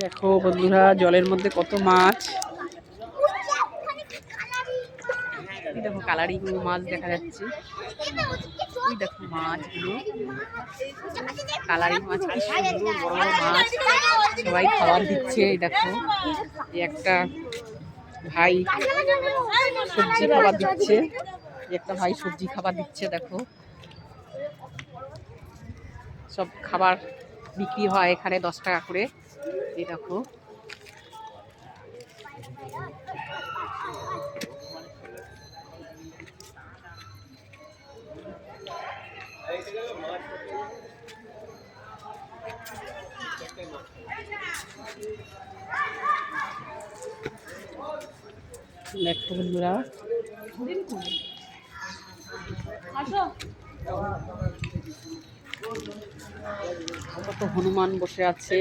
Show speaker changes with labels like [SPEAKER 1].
[SPEAKER 1] দেখো বন্ধুরা, জলের মধ্যে কত মাছ। দেখো কালারিং মাছ দেখা যাচ্ছে। ওই দেখো মাছগুলো, কালারিং মাছ, কি সুন্দর বড় বড় মাছ। সবাই খাবার দিচ্ছে। এই দেখো একটা ভাই সবজি খাবার দিচ্ছে, একটা ভাই সবজি খাবার দিচ্ছে। দেখো সব খাবার বিক্রি হয় এখানে 10 টাকা করে। এই দেখো দেখো বন্ধুরা, কত হনুমান বসে আছে।